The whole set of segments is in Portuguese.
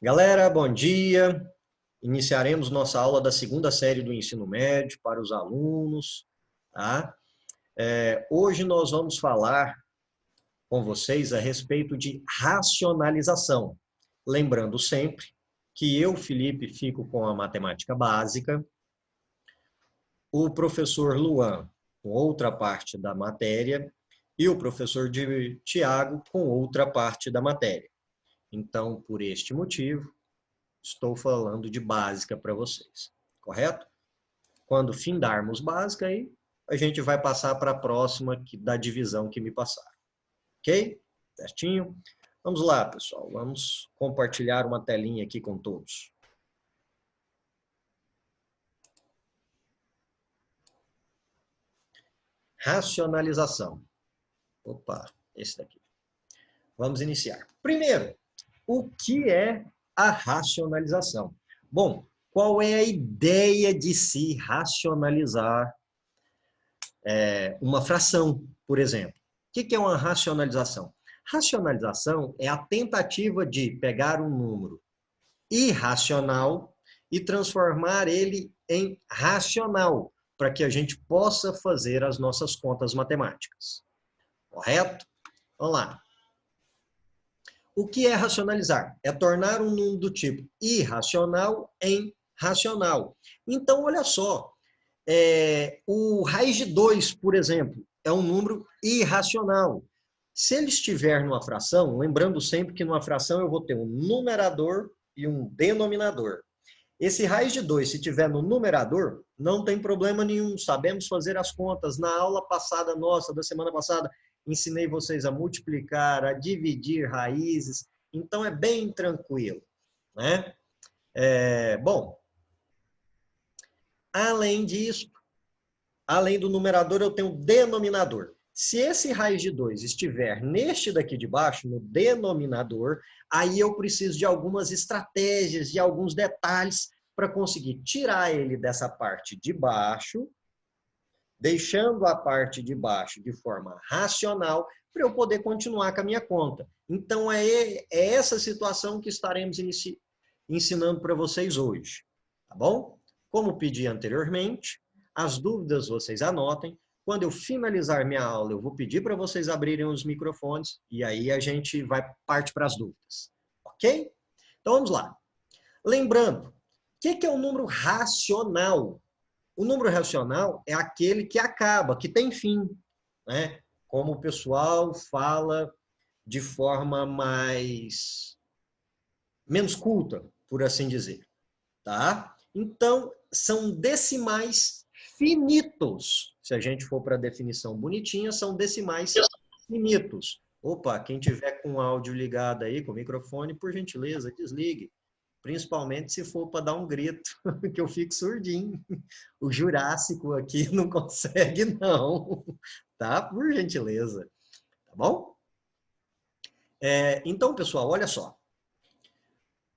Galera, bom dia. Iniciaremos nossa aula da segunda série do ensino médio para os alunos, tá? Hoje nós vamos falar com vocês a respeito de racionalização. Lembrando sempre que eu, Felipe, fico com a matemática básica, o professor Luan com outra parte da matéria e o professor Tiago com outra parte da matéria. Então, por este motivo, estou falando de básica para vocês, correto? Quando findarmos básica, aí a gente vai passar para a próxima da divisão que me passaram. Ok? Certinho? Vamos lá, pessoal. Vamos compartilhar uma telinha aqui com todos. Racionalização. Opa, esse daqui. Vamos iniciar. Primeiro, o que é a racionalização? Bom, qual é a ideia de se racionalizar uma fração, por exemplo? O que é uma racionalização? Racionalização é a tentativa de pegar um número irracional e transformar ele em racional, para que a gente possa fazer as nossas contas matemáticas. Correto? Vamos lá. O que é racionalizar? É tornar um número do tipo irracional em racional. Então, olha só, o raiz de 2, por exemplo, é um número irracional. Se ele estiver numa fração, lembrando sempre que numa fração eu vou ter um numerador e um denominador. Esse raiz de 2, se estiver no numerador, não tem problema nenhum, sabemos fazer as contas. Na aula passada nossa, da semana passada, ensinei vocês a multiplicar, a dividir raízes, então é bem tranquilo, né? Bom, além disso, além do numerador, eu tenho o denominador. Se esse raiz de 2 estiver neste daqui de baixo, no denominador, aí eu preciso de algumas estratégias, de alguns detalhes para conseguir tirar ele dessa parte de baixo, deixando a parte de baixo de forma racional, para eu poder continuar com a minha conta. Então, é essa situação que estaremos ensinando para vocês hoje, tá bom? Como pedi anteriormente, as dúvidas vocês anotem. Quando eu finalizar minha aula, eu vou pedir para vocês abrirem os microfones e aí a gente vai parte para as dúvidas, ok? Então, vamos lá. Lembrando, o que é um número racional? O número racional é aquele que acaba, que tem fim, né? Como o pessoal fala de forma menos culta, por assim dizer, tá? Então, são decimais finitos. Se a gente for para a definição bonitinha, são decimais finitos. Opa, quem tiver com o áudio ligado aí, com o microfone, por gentileza, desligue. Principalmente se for para dar um grito, que eu fico surdinho. O Jurássico aqui não consegue, não. Tá? Por gentileza. Tá bom? Então, pessoal, olha só.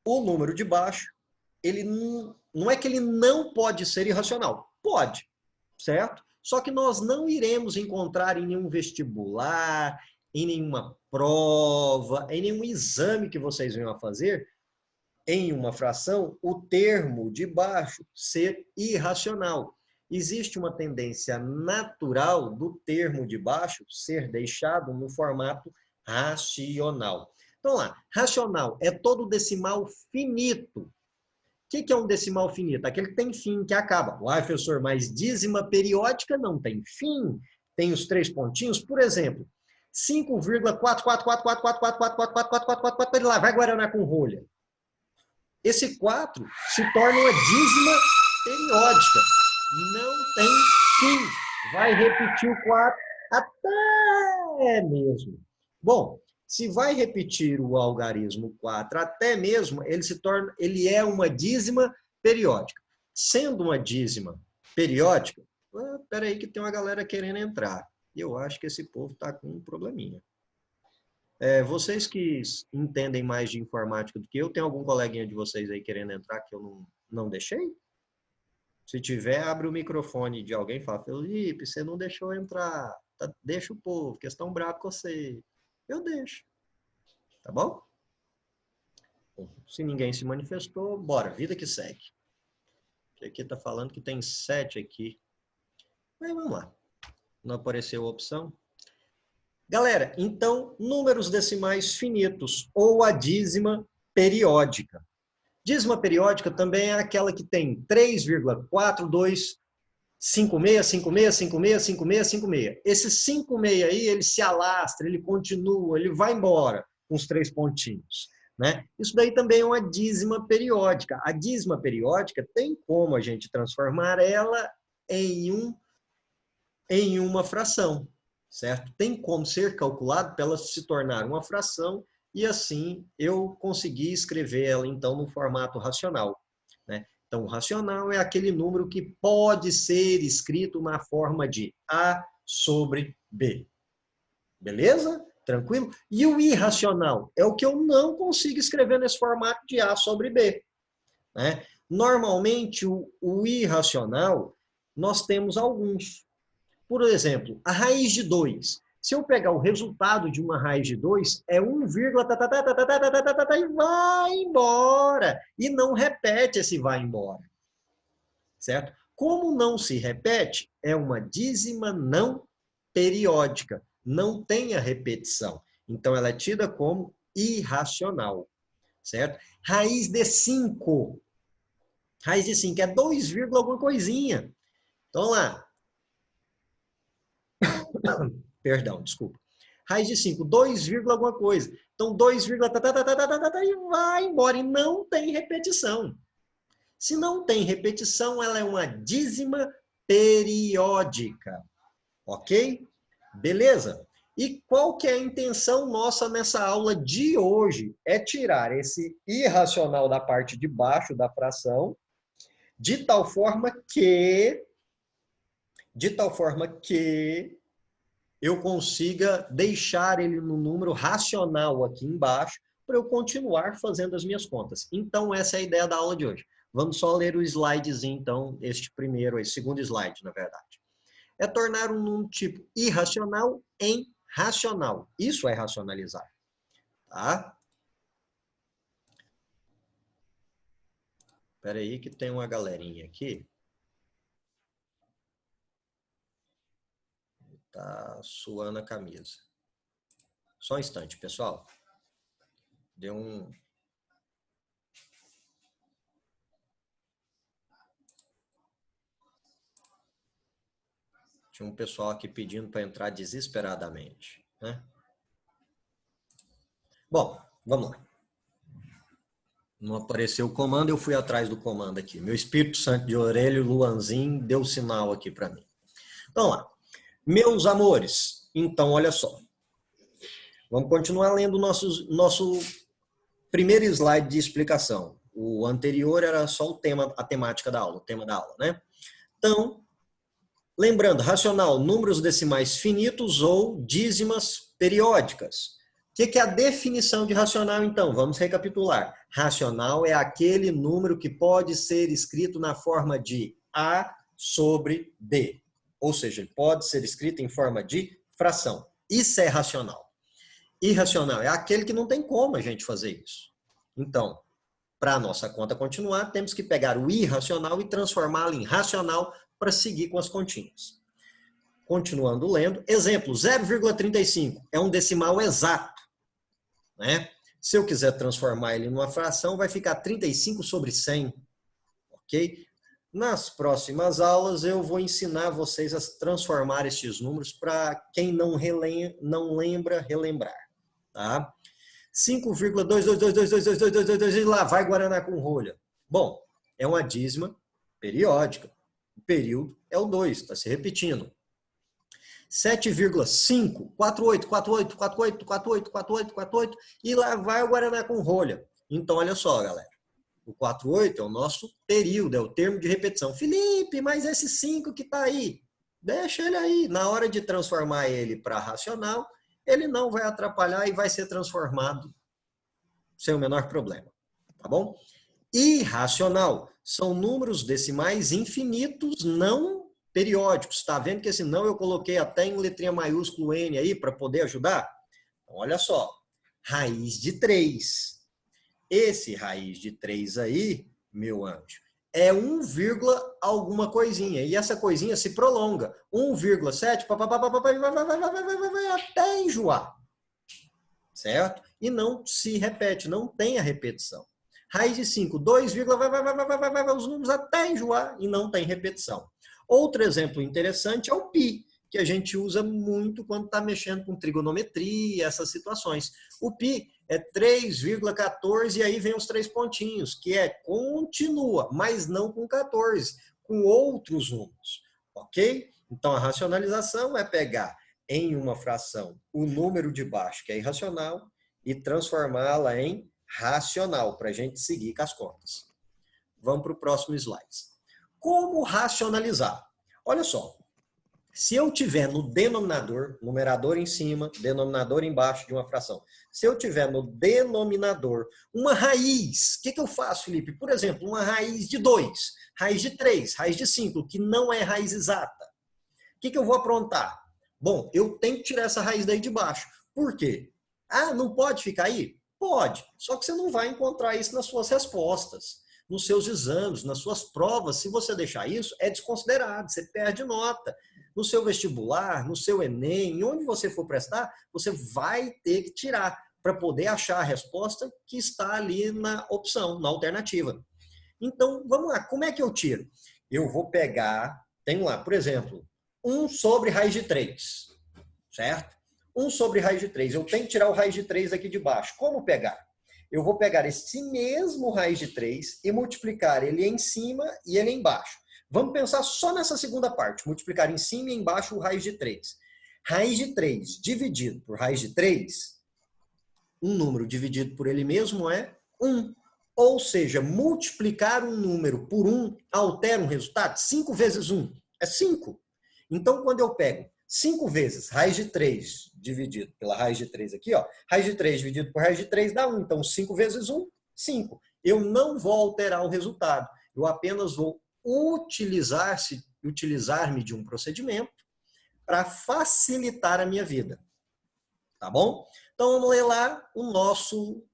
O número de baixo, ele não é que ele não pode ser irracional. Pode, certo? Só que nós não iremos encontrar em nenhum vestibular, em nenhuma prova, em nenhum exame que vocês venham a fazer, em uma fração, o termo de baixo ser irracional. Existe uma tendência natural do termo de baixo ser deixado no formato racional. Então lá, racional é todo decimal finito. O que é um decimal finito? Aquele que tem fim, que acaba. Uai, professor, mas dízima periódica não tem fim. Tem os 3 pontinhos. Por exemplo, 5,4444444444444, ele lá vai guaraná com rolha. Esse 4 se torna uma dízima periódica. Não tem fim. Vai repetir o 4 até mesmo. Bom, se vai repetir o algarismo 4 até mesmo, ele é uma dízima periódica. Sendo uma dízima periódica, espera aí que tem uma galera querendo entrar. E eu acho que esse povo está com um probleminha. Vocês que entendem mais de informática do que eu, tem algum coleguinha de vocês aí querendo entrar que eu não deixei? Se tiver, abre o microfone de alguém e fala, Felipe, você não deixou entrar. Deixa o povo, que estão bravos com você. Eu deixo. Tá bom? Se ninguém se manifestou, bora, vida que segue. Aqui está falando que tem 7 aqui. Mas vamos lá. Não apareceu a opção. Galera, então, números decimais finitos ou a dízima periódica. Dízima periódica também é aquela que tem 3,425656565656. Esse 56 aí, ele se alastra, ele continua, ele vai embora com os 3 pontinhos. Né? Isso daí também é uma dízima periódica. A dízima periódica tem como a gente transformar ela em uma fração, certo? Tem como ser calculado para ela se tornar uma fração e assim eu consegui escrever ela então no formato racional. Né? Então, o racional é aquele número que pode ser escrito na forma de A sobre B. Beleza? Tranquilo? E o irracional é o que eu não consigo escrever nesse formato de A sobre B. Né? Normalmente, o irracional, nós temos alguns. Por exemplo, a raiz de 2. Se eu pegar o resultado de uma raiz de 2, é 1, e vai embora. E não repete esse vai embora. Certo? Como não se repete, é uma dízima não periódica. Não tem a repetição. Então, ela é tida como irracional. Certo? Raiz de 5. Raiz de 5 é 2, alguma coisinha. Então, lá. Perdão, desculpa. Raiz de 5, 2, alguma coisa. Então, 2, e vai embora. E não tem repetição. Se não tem repetição, ela é uma dízima periódica. Ok? Beleza? E qual que é a intenção nossa nessa aula de hoje? É tirar esse irracional da parte de baixo da fração, de tal forma que eu consiga deixar ele no número racional aqui embaixo para eu continuar fazendo as minhas contas. Então, essa é a ideia da aula de hoje. Vamos só ler o slidezinho, então, esse segundo slide, na verdade. É tornar um número tipo irracional em racional. Isso é racionalizar. Tá? Espera aí que tem uma galerinha aqui. Tá suando a camisa. Só um instante, pessoal. Deu um... Tinha um pessoal aqui pedindo para entrar desesperadamente. Né? Bom, vamos lá. Não apareceu o comando, eu fui atrás do comando aqui. Meu Espírito Santo de Aurélio Luanzin deu sinal aqui para mim. Então lá. Meus amores, então olha só. Vamos continuar lendo nosso primeiro slide de explicação. O anterior era só o tema, a temática da aula, o tema da aula, né? Então, lembrando, racional, números decimais finitos ou dízimas periódicas. O que é a definição de racional, então? Vamos recapitular. Racional é aquele número que pode ser escrito na forma de A sobre B. Ou seja, ele pode ser escrito em forma de fração. Isso é racional. Irracional é aquele que não tem como a gente fazer isso. Então, para a nossa conta continuar, temos que pegar o irracional e transformá-lo em racional para seguir com as continhas. Continuando lendo, exemplo, 0,35 é um decimal exato. Né? Se eu quiser transformar ele numa fração, vai ficar 35 sobre 100. Ok? Nas próximas aulas, eu vou ensinar vocês a transformar estes números para quem não lembra, relembrar. Tá? 5,222222222 e lá vai Guaraná com rolha. Bom, é uma dízima periódica. O período é o 2, está se repetindo. 7,5, 48, 48, 48, 48, 48, 48 e lá vai o Guaraná com rolha. Então, olha só, galera. O 48 é o nosso período, é o termo de repetição. Felipe, mas esse 5 que está aí, deixa ele aí. Na hora de transformar ele para racional, ele não vai atrapalhar e vai ser transformado sem o menor problema. Tá bom? Irracional são números decimais infinitos não periódicos. Está vendo que esse não eu coloquei até em letrinha maiúsculo N aí para poder ajudar? Então, olha só. Raiz de 3. esse raiz de 3 aí, meu anjo, é 1, alguma coisinha. E essa coisinha se prolonga. 1,7, vai até enjoar. Certo? E não se repete, não tem a repetição. Raiz de 5, 2, vai, os números até enjoar e não tem repetição. Outro exemplo interessante é o π, que a gente usa muito quando está mexendo com trigonometria, essas situações. O π é 3,14 e aí vem os 3 pontinhos, que é continua, mas não com 14, com outros números, ok? Então a racionalização é pegar em uma fração o número de baixo, que é irracional, e transformá-la em racional, para a gente seguir com as contas. Vamos para o próximo slide. Como racionalizar? Olha só, se eu tiver no denominador, numerador em cima, denominador embaixo de uma fração, se eu tiver no denominador uma raiz, o que eu faço, Felipe? Por exemplo, uma raiz de 2, raiz de 3, raiz de 5, que não é raiz exata. O que eu vou aprontar? Bom, eu tenho que tirar essa raiz daí de baixo. Por quê? Ah, não pode ficar aí? Pode, só que você não vai encontrar isso nas suas respostas, nos seus exames, nas suas provas. Se você deixar isso, é desconsiderado, você perde nota. No seu vestibular, no seu Enem, onde você for prestar, você vai ter que tirar para poder achar a resposta que está ali na opção, na alternativa. Então, vamos lá, como é que eu tiro? Eu vou pegar, tenho lá, por exemplo, 1 sobre raiz de 3, certo? 1 sobre raiz de 3. Eu tenho que tirar o raiz de 3 aqui de baixo. Como pegar? Eu vou pegar esse mesmo raiz de 3 e multiplicar ele em cima e ele embaixo. Vamos pensar só nessa segunda parte, multiplicar em cima e embaixo o raiz de 3. Raiz de 3 dividido por raiz de 3, um número dividido por ele mesmo é 1. Ou seja, multiplicar um número por 1 altera um resultado. 5 vezes 1 é 5. Então, quando eu pego 5 vezes raiz de 3 dividido pela raiz de 3 aqui, ó, raiz de 3 dividido por raiz de 3 dá 1. Então, 5 vezes 1, 5. Eu não vou alterar o resultado. Eu apenas vou utilizar-me de um procedimento para facilitar a minha vida. Tá bom? Então, vamos ler lá o nosso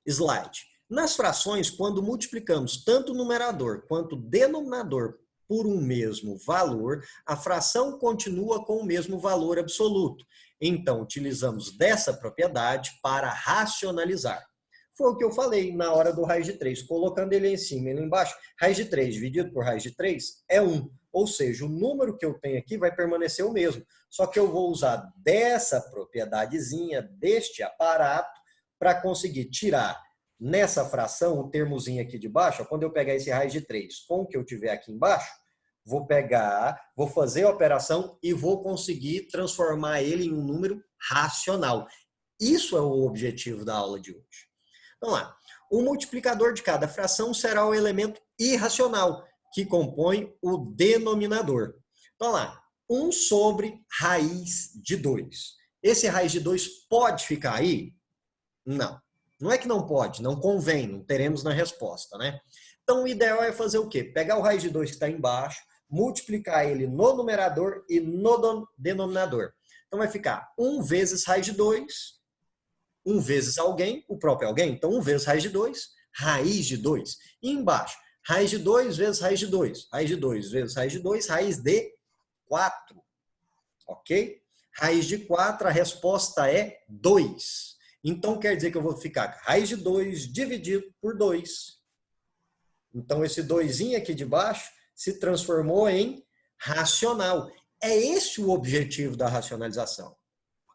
slide. Nas frações, quando multiplicamos tanto o numerador quanto o denominador por um mesmo valor, a fração continua com o mesmo valor absoluto. Então, utilizamos dessa propriedade para racionalizar. Foi o que eu falei na hora do raiz de 3, colocando ele em cima e ele embaixo. Raiz de 3 dividido por raiz de 3 é 1. Ou seja, o número que eu tenho aqui vai permanecer o mesmo. Só que eu vou usar dessa propriedadezinha, deste aparato, para conseguir tirar nessa fração, o termozinho aqui de baixo, quando eu pegar esse raiz de 3 com o que eu tiver aqui embaixo, vou pegar, vou fazer a operação e vou conseguir transformar ele em um número racional. Isso é o objetivo da aula de hoje. Vamos lá. O multiplicador de cada fração será o elemento irracional, que compõe o denominador. Vamos lá. 1 sobre raiz de 2. Esse raiz de 2 pode ficar aí? Não. Não é que não pode, não convém, não teremos na resposta, né? Então, o ideal é fazer o quê? Pegar o raiz de 2 que está embaixo, multiplicar ele no numerador e no denominador. Então, vai ficar 1 vezes raiz de 2, 1 vezes alguém, o próprio alguém. Então, 1 vezes raiz de 2, raiz de 2. E embaixo, raiz de 2 vezes raiz de 2. Raiz de 2 vezes raiz de 2, raiz de 4. Ok? Raiz de 4, a resposta é 2. Então, quer dizer que eu vou ficar raiz de 2 dividido por 2. Então, esse 2 aqui de baixo se transformou em racional. É esse o objetivo da racionalização.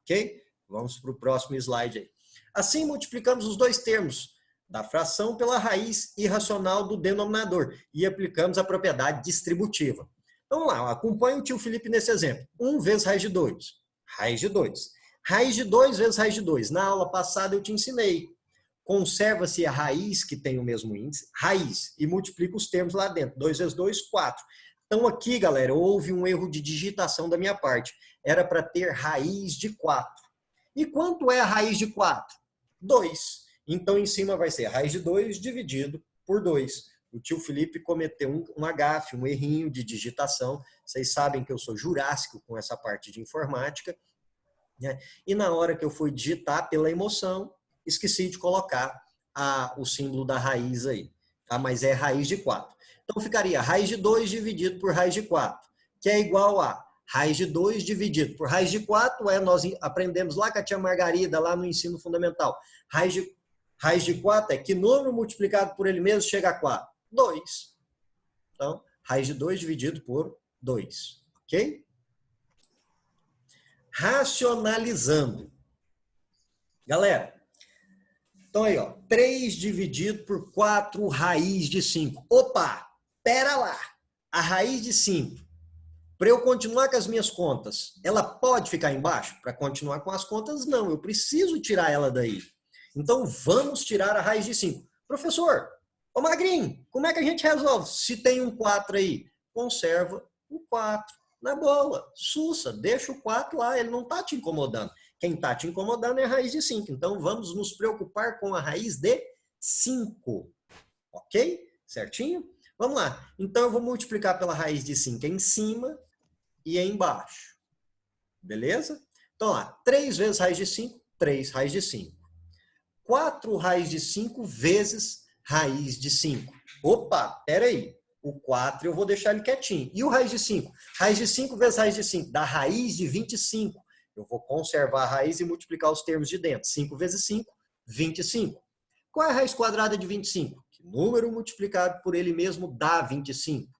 Ok? Vamos para o próximo slide aí. Assim, multiplicamos os dois termos da fração pela raiz irracional do denominador e aplicamos a propriedade distributiva. Vamos lá, acompanhe o tio Felipe nesse exemplo. 1 vezes raiz de 2. Raiz de 2. Raiz de 2 vezes raiz de 2. Na aula passada eu te ensinei. Conserva-se a raiz que tem o mesmo índice, raiz, e multiplica os termos lá dentro. 2 vezes 2, 4. Então aqui, galera, houve um erro de digitação da minha parte. Era para ter raiz de 4. E quanto é a raiz de 4? 2. Então em cima vai ser raiz de 2 dividido por 2. O tio Felipe cometeu um agafe, um errinho de digitação. Vocês sabem que eu sou jurássico com essa parte de informática. Né? E na hora que eu fui digitar pela emoção, esqueci de colocar o símbolo da raiz aí, tá? Mas é raiz de 4. Então ficaria raiz de 2 dividido por raiz de 4, que é igual a raiz de 2 dividido por raiz de 4, nós aprendemos lá com a tia Margarida, lá no ensino fundamental. Raiz de 4 é que número multiplicado por ele mesmo chega a 4? 2. Então, raiz de 2 dividido por 2, ok? Racionalizando. Galera, então aí, ó, 3 dividido por 4 raiz de 5. Opa, pera lá. A raiz de 5, para eu continuar com as minhas contas, ela pode ficar embaixo? Para continuar com as contas, não. Eu preciso tirar ela daí. Então, vamos tirar a raiz de 5. Professor, ô Magrinho, como é que a gente resolve? Se tem um 4 aí, conserva o 4. Na boa, sussa, deixa o 4 lá, ele não está te incomodando. Quem está te incomodando é a raiz de 5. Então, vamos nos preocupar com a raiz de 5. Ok? Certinho? Vamos lá. Então, eu vou multiplicar pela raiz de 5 em cima e embaixo. Beleza? Então, lá, 3 vezes raiz de 5, 3 raiz de 5. 4 raiz de 5 vezes raiz de 5. Opa, peraí. O 4 eu vou deixar ele quietinho. E o raiz de 5? Raiz de 5 vezes raiz de 5 dá raiz de 25. Eu vou conservar a raiz e multiplicar os termos de dentro. 5 vezes 5, 25. Qual é a raiz quadrada de 25? Que número multiplicado por ele mesmo dá 25?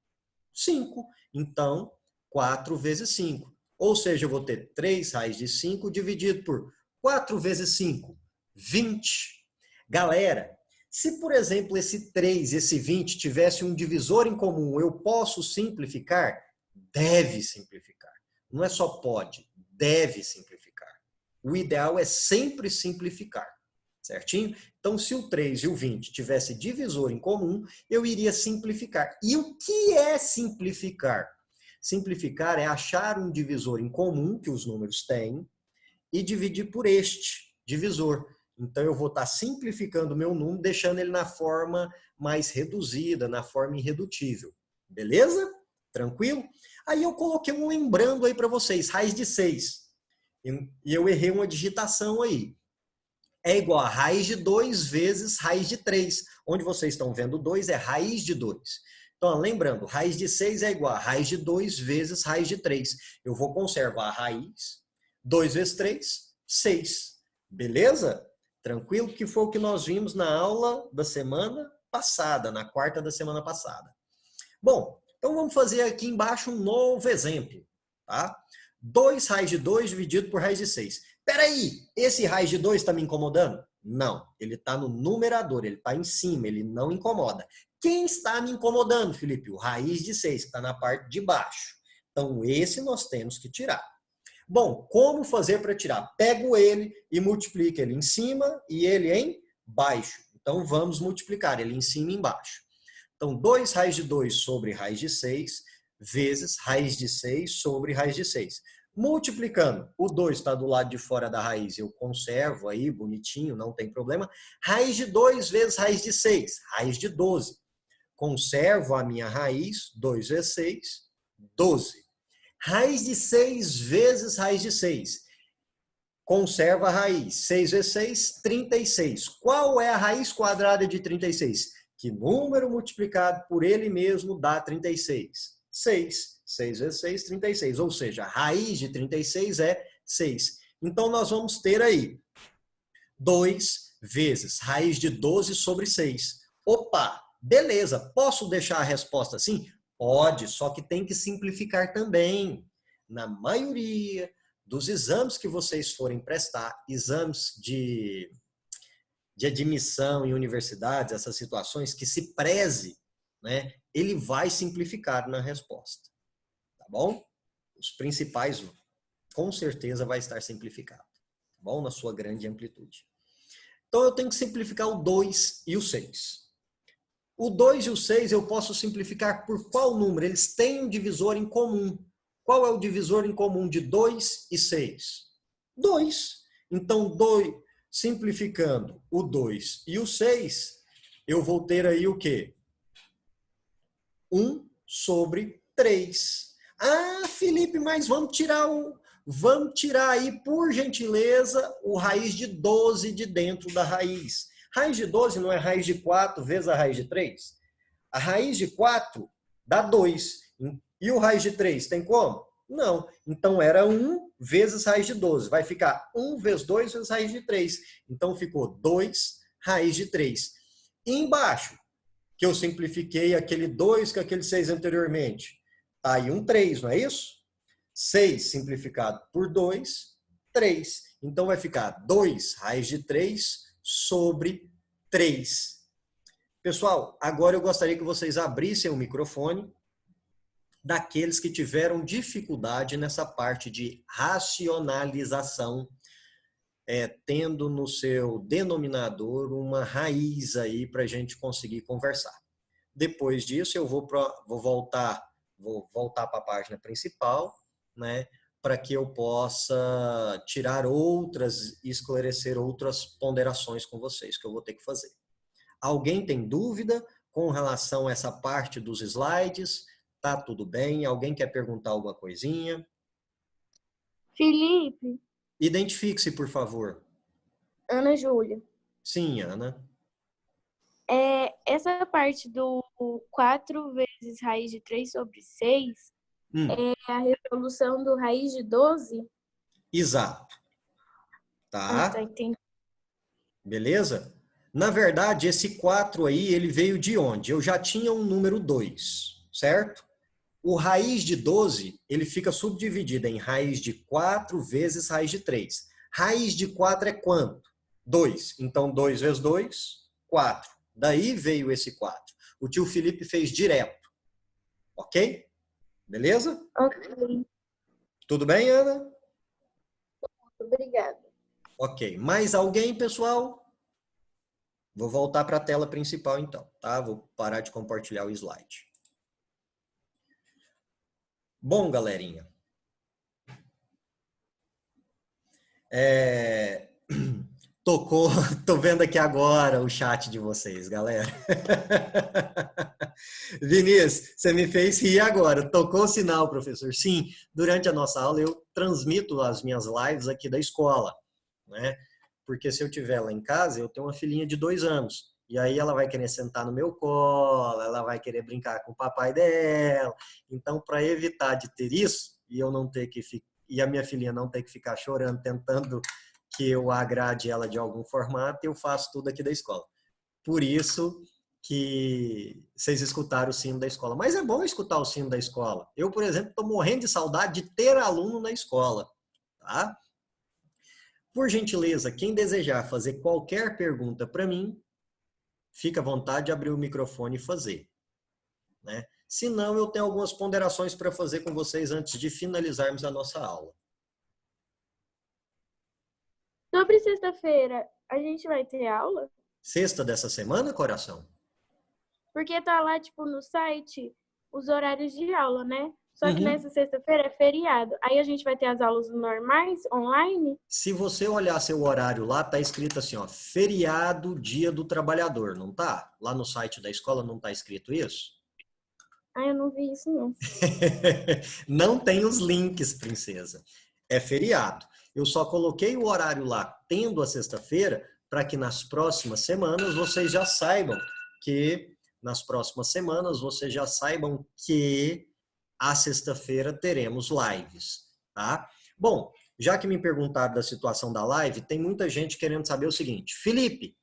5. Então, 4 vezes 5. Ou seja, eu vou ter 3 raiz de 5 dividido por 4 vezes 5, 20. Galera, se, por exemplo, esse 3, esse 20 tivesse um divisor em comum, eu posso simplificar? Deve simplificar. Não é só pode, deve simplificar. O ideal é sempre simplificar, certinho? Então, se o 3 e o 20 tivesse divisor em comum, eu iria simplificar. E o que é simplificar? Simplificar é achar um divisor em comum que os números têm e dividir por este divisor. Então, eu vou estar simplificando o meu número, deixando ele na forma mais reduzida, na forma irredutível. Beleza? Tranquilo? Aí eu coloquei um lembrando aí para vocês, raiz de 6. E eu errei uma digitação aí. É igual a raiz de 2 vezes raiz de 3. Onde vocês estão vendo 2 é raiz de 2. Então, lembrando, raiz de 6 é igual a raiz de 2 vezes raiz de 3. Eu vou conservar a raiz. 2 vezes 3, 6. Beleza? Tranquilo? Que foi o que nós vimos na aula da semana passada, na quarta da semana passada. Bom, então vamos fazer aqui embaixo um novo exemplo, tá? 2 raiz de 2 dividido por raiz de 6. Peraí, esse raiz de 2 está me incomodando? Não, ele está no numerador, ele está em cima, ele não incomoda. Quem está me incomodando, Felipe? O raiz de 6, que está na parte de baixo. Então, esse nós temos que tirar. Bom, como fazer para tirar? Pego ele e multiplico ele em cima e ele em baixo. Então, vamos multiplicar ele em cima e embaixo. Então, 2 raiz de 2 sobre raiz de 6 vezes raiz de 6 sobre raiz de 6. Multiplicando, o 2 está do lado de fora da raiz, eu conservo aí, bonitinho, não tem problema. Raiz de 2 vezes raiz de 6, raiz de 12. Conservo a minha raiz, 2 vezes 6, 12. Raiz de 6 vezes raiz de 6. Conserva a raiz. 6 vezes 6, 36. Qual é a raiz quadrada de 36? Que número multiplicado por ele mesmo dá 36? 6. 6 vezes 6, 36. Ou seja, a raiz de 36 é 6. Então, nós vamos ter aí 2 vezes raiz de 12 sobre 6. Opa, beleza. Posso deixar a resposta assim? Pode, só que tem que simplificar também. Na maioria dos exames que vocês forem prestar, exames de admissão em universidades, essas situações, que se preze, né, ele vai simplificar na resposta. Tá bom? Os principais, com certeza, vai estar simplificado. Tá bom? Na sua grande amplitude. Então, eu tenho que simplificar o 2 e o 6. O 2 e o 6 eu posso simplificar por qual número? Eles têm um divisor em comum. Qual é o divisor em comum de 2 e 6? 2. Então, simplificando o 2 e o 6, eu vou ter aí o quê? 1 sobre 3. Ah, Felipe, mas vamos tirar aí, por gentileza, o raiz de 12 de dentro da raiz. Raiz de 12 não é raiz de 4 vezes a raiz de 3? A raiz de 4 dá 2. E o raiz de 3 tem como? Não. Então era 1 vezes raiz de 12. Vai ficar 1 vezes 2 vezes raiz de 3. Então ficou 2 raiz de 3. E embaixo, que eu simplifiquei aquele 2 com aquele 6 anteriormente. Tá aí um 3, não é isso? 6 simplificado por 2, 3. Então vai ficar 2 raiz de 3 sobre 3. Pessoal, agora eu gostaria que vocês abrissem o microfone daqueles que tiveram dificuldade nessa parte de racionalização, tendo no seu denominador uma raiz aí para a gente conseguir conversar. Depois disso, eu vou voltar para a página principal, né, para que eu possa tirar outras e esclarecer outras ponderações com vocês, que eu vou ter que fazer. Alguém tem dúvida com relação a essa parte dos slides? Tá tudo bem? Alguém quer perguntar alguma coisinha? Felipe. Identifique-se, por favor. Ana Júlia. Sim, Ana. Essa parte do 4 vezes raiz de 3 sobre 6 é a resolução do raiz de 12? Exato. Tá? Tá, entendi. Beleza? Na verdade, esse 4 aí, ele veio de onde? Eu já tinha um número 2, certo? O raiz de 12, ele fica subdividido em raiz de 4 vezes raiz de 3. Raiz de 4 é quanto? 2. Então, 2 vezes 2, 4. Daí veio esse 4. O tio Felipe fez direto. Ok? Beleza? Ok. Tudo bem, Ana? Obrigada. Ok. Mais alguém, pessoal? Vou voltar para a tela principal, então. Tá? Vou parar de compartilhar o slide. Bom, galerinha. Tocou, tô vendo aqui agora o chat de vocês, galera. Vinícius, você me fez rir agora. Tocou o sinal, professor. Sim, durante a nossa aula eu transmito as minhas lives aqui da escola, né? Porque se eu tiver lá em casa, eu tenho uma filhinha de 2 anos. E aí ela vai querer sentar no meu colo, ela vai querer brincar com o papai dela. Então, para evitar de ter isso, e eu não ter que e a minha filhinha não ter que ficar chorando, tentando que eu agrade ela de algum formato, eu faço tudo aqui da escola. Por isso que vocês escutaram o sino da escola. Mas é bom escutar o sino da escola. Eu, por exemplo, estou morrendo de saudade de ter aluno na escola. Tá? Por gentileza, quem desejar fazer qualquer pergunta para mim, fica à vontade de abrir o microfone e fazer. Né? Se não, eu tenho algumas ponderações para fazer com vocês antes de finalizarmos a nossa aula. Sobre sexta-feira, a gente vai ter aula? Sexta dessa semana, coração? Porque tá lá, tipo, no site, os horários de aula, né? Só que nessa sexta-feira é feriado. Aí a gente vai ter as aulas normais, online? Se você olhar seu horário lá, tá escrito assim, ó, feriado, dia do trabalhador, não tá? Lá no site da escola não tá escrito isso? Ah, eu não vi isso, não. Não tem os links, princesa. É feriado. Eu só coloquei o horário lá, tendo a sexta-feira, para que nas próximas semanas vocês já saibam que a sexta-feira teremos lives, tá? Bom, já que me perguntaram da situação da live, tem muita gente querendo saber o seguinte: Felipe,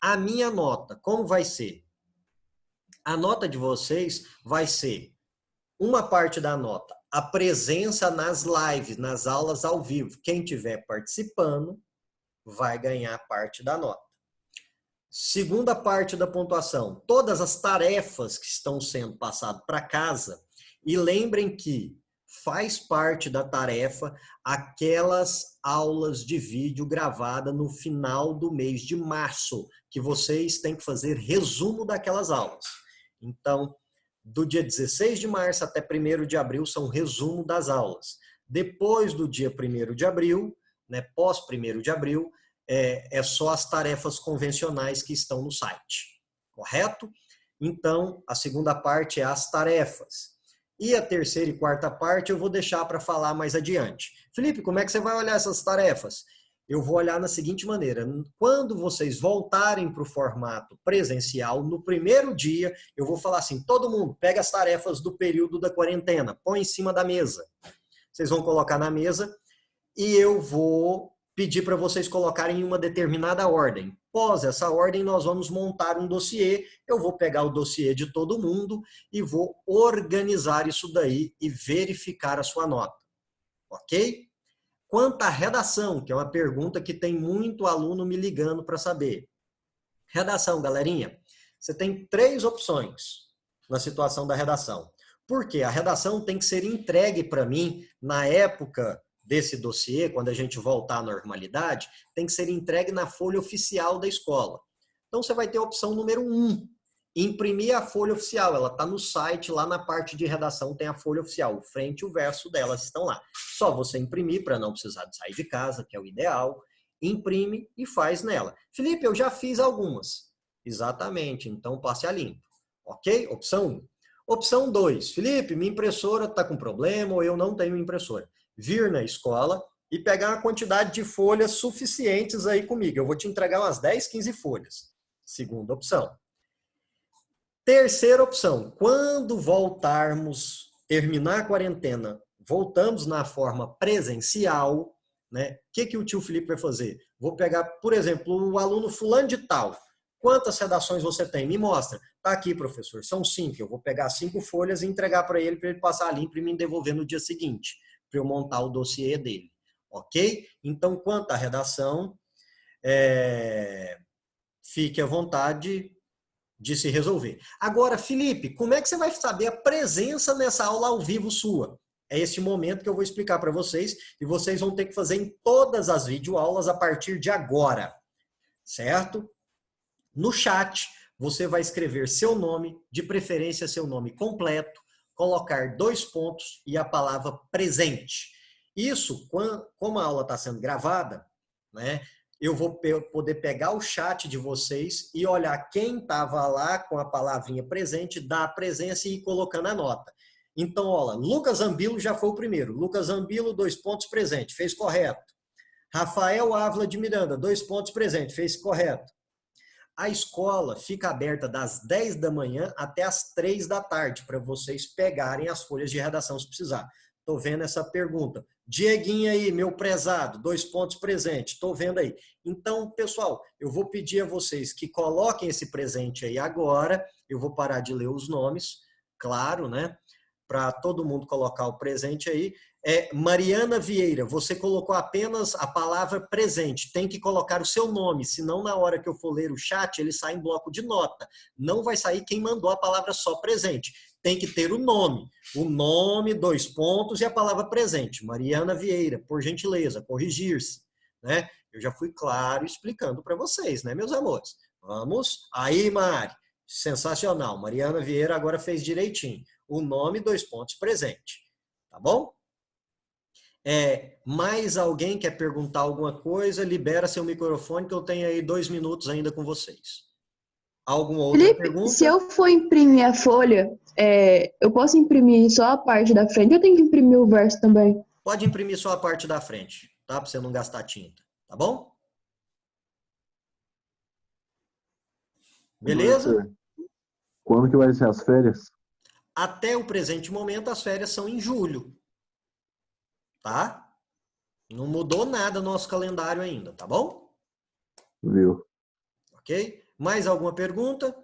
a minha nota, como vai ser? A nota de vocês vai ser uma parte da nota, a presença nas lives, nas aulas ao vivo. Quem estiver participando vai ganhar parte da nota. Segunda parte da pontuação, todas as tarefas que estão sendo passadas para casa. E lembrem que faz parte da tarefa aquelas aulas de vídeo gravadas no final do mês de março, que vocês têm que fazer resumo daquelas aulas. Então, do dia 16 de março até 1º de abril são resumo das aulas. Depois do dia 1º de abril, né, pós 1º de abril, é só as tarefas convencionais que estão no site, correto? Então, a segunda parte é as tarefas. E a terceira e quarta parte eu vou deixar para falar mais adiante. Felipe, como é que você vai olhar essas tarefas? eu vou olhar na seguinte maneira. Quando vocês voltarem para o formato presencial, no primeiro dia, eu vou falar assim, todo mundo pega as tarefas do período da quarentena, põe em cima da mesa. Vocês vão colocar na mesa e eu vou pedir para vocês colocarem em uma determinada ordem. Após essa ordem, nós vamos montar um dossiê. Eu vou pegar o dossiê de todo mundo e vou organizar isso daí e verificar a sua nota. Ok? Quanto à redação, que é uma pergunta que tem muito aluno me ligando para saber. Redação, galerinha, você tem 3 opções na situação da redação. Por quê? A redação tem que ser entregue para mim na época desse dossiê, quando a gente voltar à normalidade, tem que ser entregue na folha oficial da escola. Então, você vai ter a opção número 1, imprimir a folha oficial. Ela está no site, lá na parte de redação tem a folha oficial. O frente e o verso delas estão lá. Só você imprimir para não precisar de sair de casa, que é o ideal. Imprime e faz nela. Felipe, eu já fiz algumas. Exatamente, então passe a limpo. Ok? Opção 1. Opção 2. Felipe, minha impressora está com problema ou eu não tenho impressora. Vir na escola e pegar uma quantidade de folhas suficientes aí comigo. Eu vou te entregar umas 10, 15 folhas. Segunda opção. Terceira opção. Quando voltarmos, terminar a quarentena, voltamos na forma presencial, né? O que o tio Felipe vai fazer? Vou pegar, por exemplo, o aluno fulano de tal. Quantas redações você tem? Me mostra. Tá aqui, professor. São 5. Eu vou pegar 5 folhas e entregar para ele passar limpo e me devolver no dia seguinte, para eu montar o dossiê dele. Ok? Então, quanto à redação, fique à vontade de se resolver. Agora, Felipe, como é que você vai saber a presença nessa aula ao vivo sua? É esse momento que eu vou explicar para vocês e vocês vão ter que fazer em todas as videoaulas a partir de agora, certo? No chat, você vai escrever seu nome, de preferência seu nome completo, colocar 2 pontos e a palavra presente. Isso, como a aula está sendo gravada, né? Eu vou poder pegar o chat de vocês e olhar quem estava lá com a palavrinha presente, dar a presença e ir colocando a nota. Então, olha, Lucas Ambilo já foi o primeiro. Lucas Ambilo, 2 pontos presente, fez correto. Rafael Ávila de Miranda, 2 pontos presente, fez correto. A escola fica aberta das 10 da manhã até as 3 da tarde, para vocês pegarem as folhas de redação se precisar. Estou vendo essa pergunta. Dieguinho aí, meu prezado, 2 pontos presente. Estou vendo aí. Então, pessoal, eu vou pedir a vocês que coloquem esse presente aí agora. Eu vou parar de ler os nomes, claro, né? Para todo mundo colocar o presente aí. Mariana Vieira, você colocou apenas a palavra presente. Tem que colocar o seu nome, senão na hora que eu for ler o chat, ele sai em bloco de nota. Não vai sair quem mandou a palavra só presente. Tem que ter o nome. O nome, 2 pontos e a palavra presente. Mariana Vieira, por gentileza, corrigir-se. Né? Eu já fui claro explicando para vocês, né, meus amores? Vamos. Aí, Mari. Sensacional. Mariana Vieira agora fez direitinho. O nome, 2 pontos presente. Tá bom? Mais alguém quer perguntar alguma coisa? Libera seu microfone que eu tenho aí 2 minutos ainda com vocês. Alguma outra Felipe, pergunta? se eu for imprimir a folha, eu posso imprimir só a parte da frente ou eu tenho que imprimir o verso também? Pode imprimir só a parte da frente, tá? Para você não gastar tinta, tá bom? Beleza? Quando que vai ser as férias? Até o presente momento, as férias são em julho. Tá? Não mudou nada no nosso calendário ainda, tá bom? Viu? Ok? Mais alguma pergunta?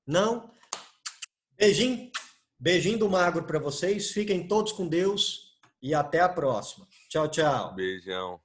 Não? Beijinho. Beijinho do Magro para vocês. Fiquem todos com Deus e até a próxima. Tchau, tchau. Beijão.